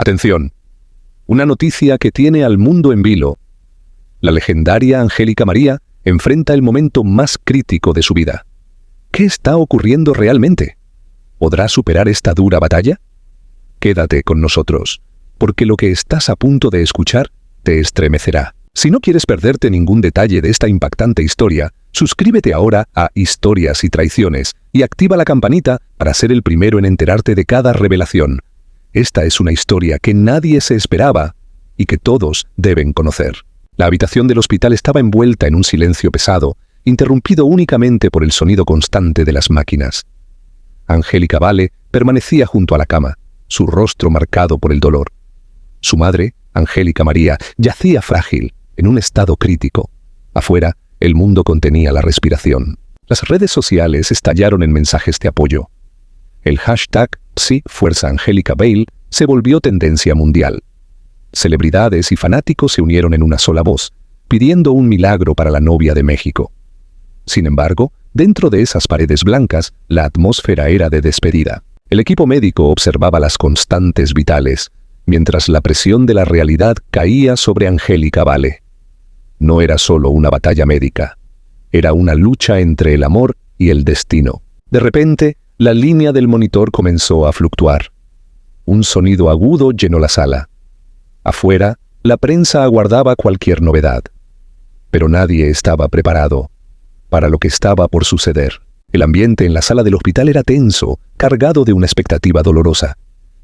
Atención, una noticia que tiene al mundo en vilo. La legendaria Angélica María enfrenta el momento más crítico de su vida. ¿Qué está ocurriendo realmente? ¿Podrá superar esta dura batalla? Quédate con nosotros, porque lo que estás a punto de escuchar te estremecerá. Si no quieres perderte ningún detalle de esta impactante historia, suscríbete ahora a Historias y Traiciones y activa la campanita para ser el primero en enterarte de cada revelación. Esta es una historia que nadie se esperaba y que todos deben conocer. La habitación del hospital estaba envuelta en un silencio pesado, interrumpido únicamente por el sonido constante de las máquinas. Angélica Vale permanecía junto a la cama, su rostro marcado por el dolor. Su madre, Angélica María, yacía frágil, en un estado crítico. Afuera, el mundo contenía la respiración. Las redes sociales estallaron en mensajes de apoyo. El hashtag #SíFuerzaAngélicaBale se volvió tendencia mundial. Celebridades y fanáticos se unieron en una sola voz, pidiendo un milagro para la novia de México. Sin embargo, dentro de esas paredes blancas, la atmósfera era de despedida. El equipo médico observaba las constantes vitales, mientras la presión de la realidad caía sobre Angélica Vale. No era solo una batalla médica, era una lucha entre el amor y el destino. De repente, la línea del monitor comenzó a fluctuar. Un sonido agudo llenó la sala. Afuera, la prensa aguardaba cualquier novedad. Pero nadie estaba preparado para lo que estaba por suceder. El ambiente en la sala del hospital era tenso, cargado de una expectativa dolorosa.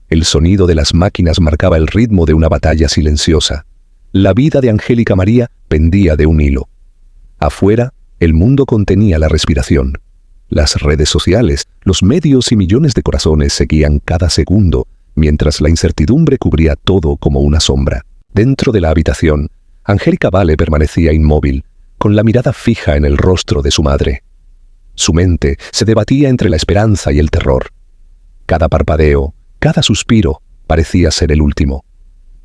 El sonido de las máquinas marcaba el ritmo de una batalla silenciosa. La vida de Angélica María pendía de un hilo. Afuera, el mundo contenía la respiración. Las redes sociales, los medios y millones de corazones seguían cada segundo, mientras la incertidumbre cubría todo como una sombra. Dentro de la habitación, Angélica Vale permanecía inmóvil, con la mirada fija en el rostro de su madre. Su mente se debatía entre la esperanza y el terror. Cada parpadeo, cada suspiro, parecía ser el último.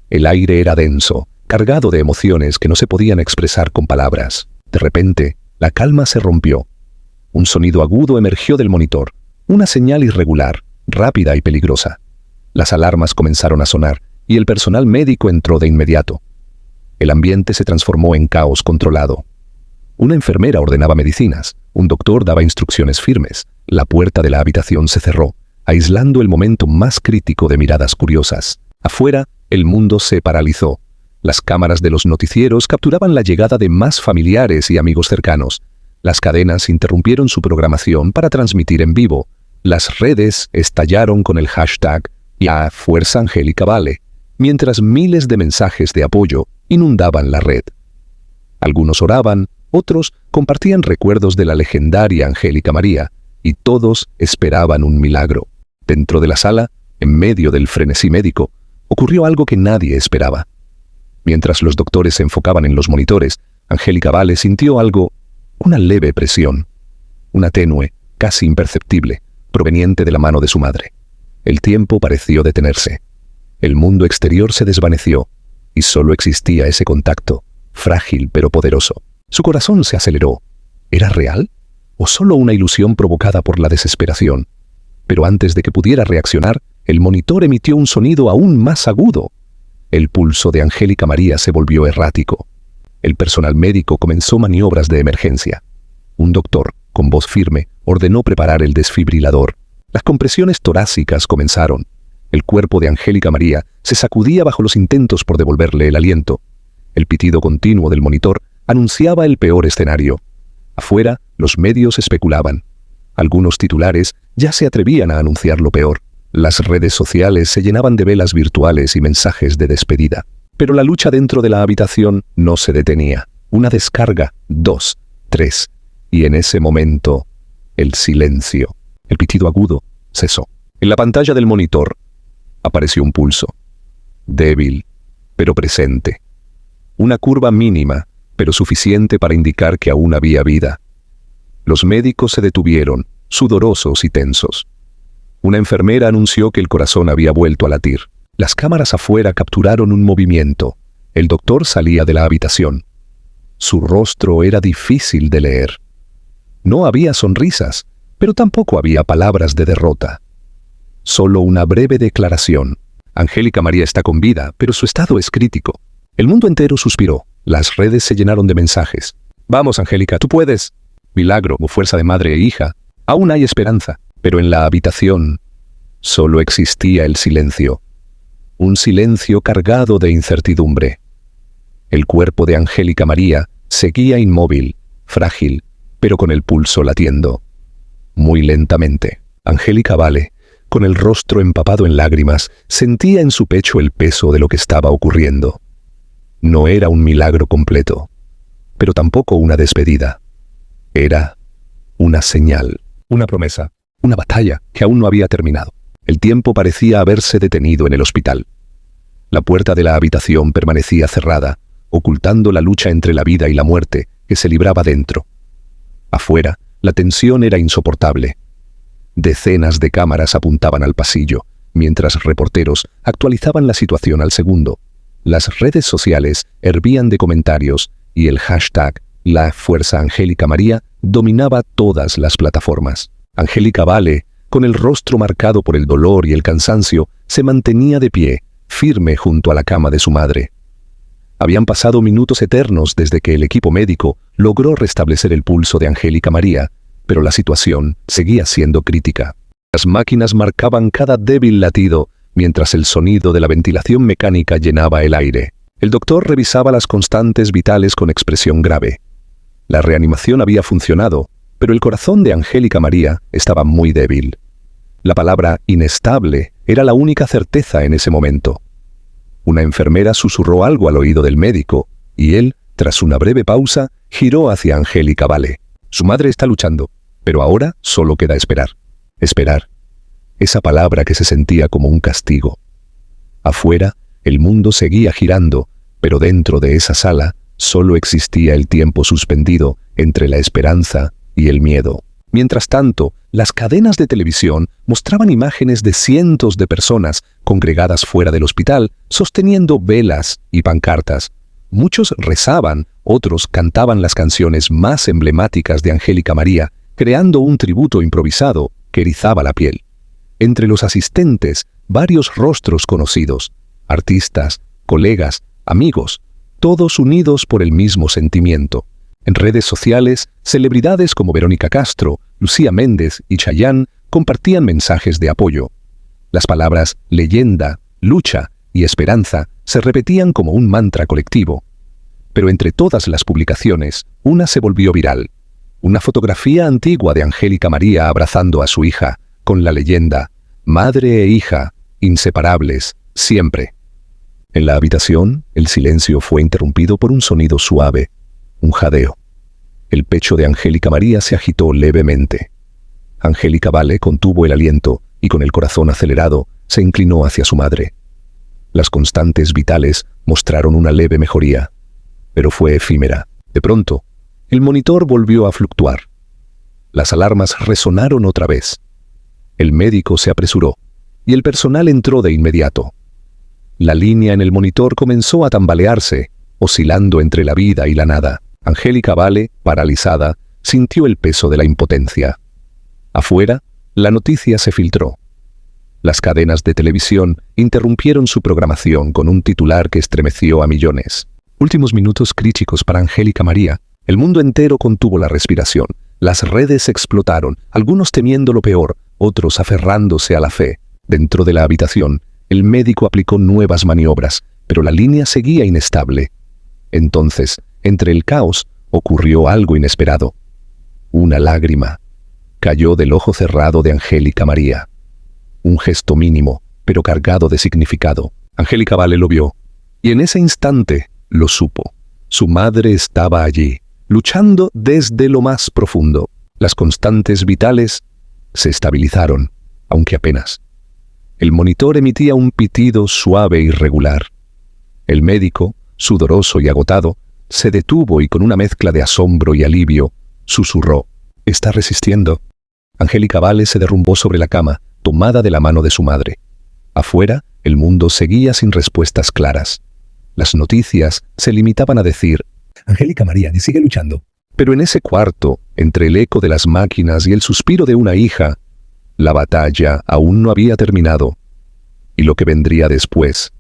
El aire era denso, cargado de emociones que no se podían expresar con palabras. De repente, la calma se rompió. Un sonido agudo emergió del monitor, una señal irregular, rápida y peligrosa. Las alarmas comenzaron a sonar y el personal médico entró de inmediato. El ambiente se transformó en caos controlado. Una enfermera ordenaba medicinas, un doctor daba instrucciones firmes. La puerta de la habitación se cerró, aislando el momento más crítico de miradas curiosas. Afuera, el mundo se paralizó. Las cámaras de los noticieros capturaban la llegada de más familiares y amigos cercanos. Las cadenas interrumpieron su programación para transmitir en vivo. Las redes estallaron con el hashtag #FuerzaAngélicaVale, mientras miles de mensajes de apoyo inundaban la red. Algunos oraban, otros compartían recuerdos de la legendaria Angélica María, y todos esperaban un milagro. Dentro de la sala, en medio del frenesí médico, ocurrió algo que nadie esperaba. Mientras los doctores se enfocaban en los monitores, Angélica Vale sintió algo, una leve presión, una tenue, casi imperceptible, proveniente de la mano de su madre. El tiempo pareció detenerse. El mundo exterior se desvaneció, y solo existía ese contacto, frágil pero poderoso. Su corazón se aceleró. ¿Era real? ¿O solo una ilusión provocada por la desesperación? Pero antes de que pudiera reaccionar, el monitor emitió un sonido aún más agudo. El pulso de Angélica María se volvió errático. El personal médico comenzó maniobras de emergencia. Un doctor, con voz firme, ordenó preparar el desfibrilador. Las compresiones torácicas comenzaron. El cuerpo de Angélica María se sacudía bajo los intentos por devolverle el aliento. El pitido continuo del monitor anunciaba el peor escenario. Afuera, los medios especulaban. Algunos titulares ya se atrevían a anunciar lo peor. Las redes sociales se llenaban de velas virtuales y mensajes de despedida. Pero la lucha dentro de la habitación no se detenía. Una descarga, 2, 3, y en ese momento, el silencio. El pitido agudo cesó. En la pantalla del monitor apareció un pulso. Débil, pero presente. Una curva mínima, pero suficiente para indicar que aún había vida. Los médicos se detuvieron, sudorosos y tensos. Una enfermera anunció que el corazón había vuelto a latir. Las cámaras afuera capturaron un movimiento. El doctor salía de la habitación. Su rostro era difícil de leer. No había sonrisas, pero tampoco había palabras de derrota. Solo una breve declaración. Angélica María está con vida, pero su estado es crítico. El mundo entero suspiró. Las redes se llenaron de mensajes. Vamos, Angélica, tú puedes. Milagro o fuerza de madre e hija. Aún hay esperanza. Pero en la habitación solo existía el silencio. Un silencio cargado de incertidumbre. El cuerpo de Angélica María seguía inmóvil, frágil, pero con el pulso latiendo. Muy lentamente, Angélica Vale, con el rostro empapado en lágrimas, sentía en su pecho el peso de lo que estaba ocurriendo. No era un milagro completo, pero tampoco una despedida. Era una señal, una promesa, una batalla que aún no había terminado. El tiempo parecía haberse detenido en el hospital. La puerta de la habitación permanecía cerrada, ocultando la lucha entre la vida y la muerte que se libraba dentro. Afuera, la tensión era insoportable. Decenas de cámaras apuntaban al pasillo, mientras reporteros actualizaban la situación al segundo. Las redes sociales hervían de comentarios y el hashtag La Fuerza Angélica María dominaba todas las plataformas. Angélica Vale, con el rostro marcado por el dolor y el cansancio, se mantenía de pie, firme junto a la cama de su madre. Habían pasado minutos eternos desde que el equipo médico logró restablecer el pulso de Angélica María, pero la situación seguía siendo crítica. Las máquinas marcaban cada débil latido, mientras el sonido de la ventilación mecánica llenaba el aire. El doctor revisaba las constantes vitales con expresión grave. La reanimación había funcionado, pero el corazón de Angélica María estaba muy débil. La palabra inestable era la única certeza en ese momento. Una enfermera susurró algo al oído del médico, y él, tras una breve pausa, giró hacia Angélica Vale. Su madre está luchando, pero ahora solo queda esperar. Esperar. Esa palabra que se sentía como un castigo. Afuera, el mundo seguía girando, pero dentro de esa sala solo existía el tiempo suspendido entre la esperanza y el miedo. Mientras tanto, las cadenas de televisión mostraban imágenes de cientos de personas congregadas fuera del hospital, sosteniendo velas y pancartas. Muchos rezaban, otros cantaban las canciones más emblemáticas de Angélica María, creando un tributo improvisado que erizaba la piel. Entre los asistentes, varios rostros conocidos, artistas, colegas, amigos, todos unidos por el mismo sentimiento. En redes sociales, celebridades como Verónica Castro, Lucía Méndez y Chayanne compartían mensajes de apoyo. Las palabras leyenda, lucha y esperanza se repetían como un mantra colectivo. Pero entre todas las publicaciones, una se volvió viral. Una fotografía antigua de Angélica María abrazando a su hija, con la leyenda, madre e hija, inseparables, siempre. En la habitación, el silencio fue interrumpido por un sonido suave, un jadeo. El pecho de Angélica María se agitó levemente. Angélica Vale contuvo el aliento y con el corazón acelerado se inclinó hacia su madre. Las constantes vitales mostraron una leve mejoría, pero fue efímera. De pronto, el monitor volvió a fluctuar. Las alarmas resonaron otra vez. El médico se apresuró y el personal entró de inmediato. La línea en el monitor comenzó a tambalearse, oscilando entre la vida y la nada. Angélica Vale, paralizada, sintió el peso de la impotencia. Afuera, la noticia se filtró. Las cadenas de televisión interrumpieron su programación con un titular que estremeció a millones. Últimos minutos críticos para Angélica María. El mundo entero contuvo la respiración. Las redes explotaron, algunos temiendo lo peor, otros aferrándose a la fe. Dentro de la habitación, el médico aplicó nuevas maniobras, pero la línea seguía inestable. Entonces, entre el caos, ocurrió algo inesperado. Una lágrima cayó del ojo cerrado de Angélica María. Un gesto mínimo, pero cargado de significado. Angélica Vale lo vio, y en ese instante lo supo. Su madre estaba allí, luchando desde lo más profundo. Las constantes vitales se estabilizaron, aunque apenas. El monitor emitía un pitido suave y regular. El médico, sudoroso y agotado, se detuvo y con una mezcla de asombro y alivio, susurró: «Está resistiendo». Angélica Vale se derrumbó sobre la cama, tomada de la mano de su madre. Afuera, el mundo seguía sin respuestas claras. Las noticias se limitaban a decir: «Angélica María sigue luchando». Pero en ese cuarto, entre el eco de las máquinas y el suspiro de una hija, la batalla aún no había terminado. Y lo que vendría después,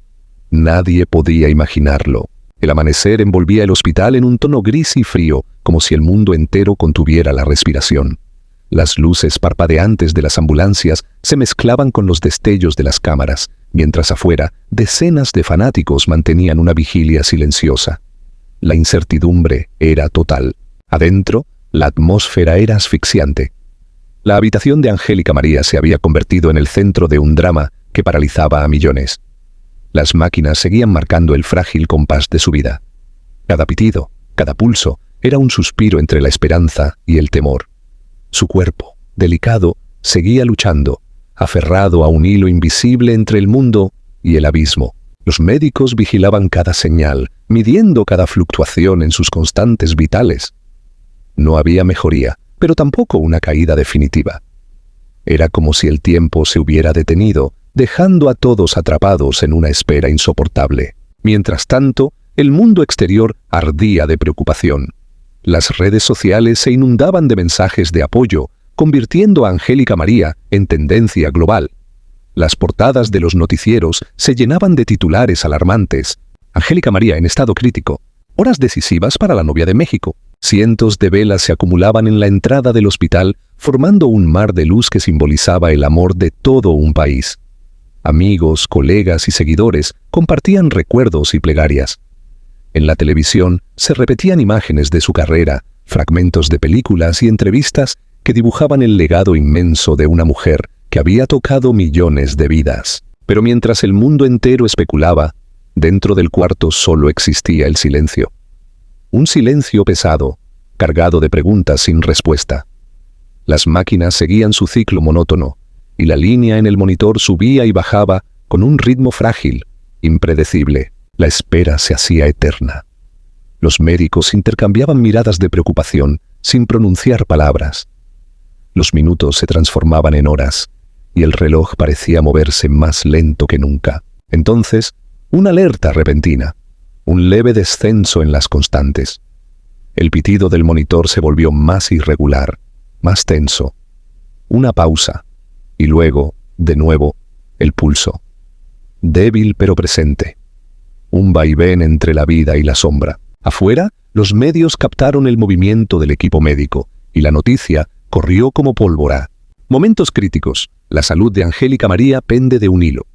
nadie podía imaginarlo. El amanecer envolvía el hospital en un tono gris y frío, como si el mundo entero contuviera la respiración. Las luces parpadeantes de las ambulancias se mezclaban con los destellos de las cámaras, mientras afuera decenas de fanáticos mantenían una vigilia silenciosa. La incertidumbre era total. Adentro, la atmósfera era asfixiante. La habitación de Angélica María se había convertido en el centro de un drama que paralizaba a millones. Las máquinas seguían marcando el frágil compás de su vida. Cada pitido, cada pulso, era un suspiro entre la esperanza y el temor. Su cuerpo, delicado, seguía luchando, aferrado a un hilo invisible entre el mundo y el abismo. Los médicos vigilaban cada señal, midiendo cada fluctuación en sus constantes vitales. No había mejoría, pero tampoco una caída definitiva. Era como si el tiempo se hubiera detenido, dejando a todos atrapados en una espera insoportable. Mientras tanto, el mundo exterior ardía de preocupación. Las redes sociales se inundaban de mensajes de apoyo, convirtiendo a Angélica María en tendencia global. Las portadas de los noticieros se llenaban de titulares alarmantes. Angélica María en estado crítico. Horas decisivas para la novia de México. Cientos de velas se acumulaban en la entrada del hospital, formando un mar de luz que simbolizaba el amor de todo un país. Amigos, colegas y seguidores compartían recuerdos y plegarias. En la televisión se repetían imágenes de su carrera, fragmentos de películas y entrevistas que dibujaban el legado inmenso de una mujer que había tocado millones de vidas. Pero mientras el mundo entero especulaba, dentro del cuarto solo existía el silencio. Un silencio pesado, cargado de preguntas sin respuesta. Las máquinas seguían su ciclo monótono, y la línea en el monitor subía y bajaba con un ritmo frágil, impredecible. La espera se hacía eterna. Los médicos intercambiaban miradas de preocupación, sin pronunciar palabras. Los minutos se transformaban en horas, y el reloj parecía moverse más lento que nunca. Entonces, una alerta repentina, un leve descenso en las constantes. El pitido del monitor se volvió más irregular, más tenso. Una pausa, y luego, de nuevo, el pulso. Débil pero presente. Un vaivén entre la vida y la sombra. Afuera, los medios captaron el movimiento del equipo médico, y la noticia corrió como pólvora. Momentos críticos. La salud de Angélica María pende de un hilo.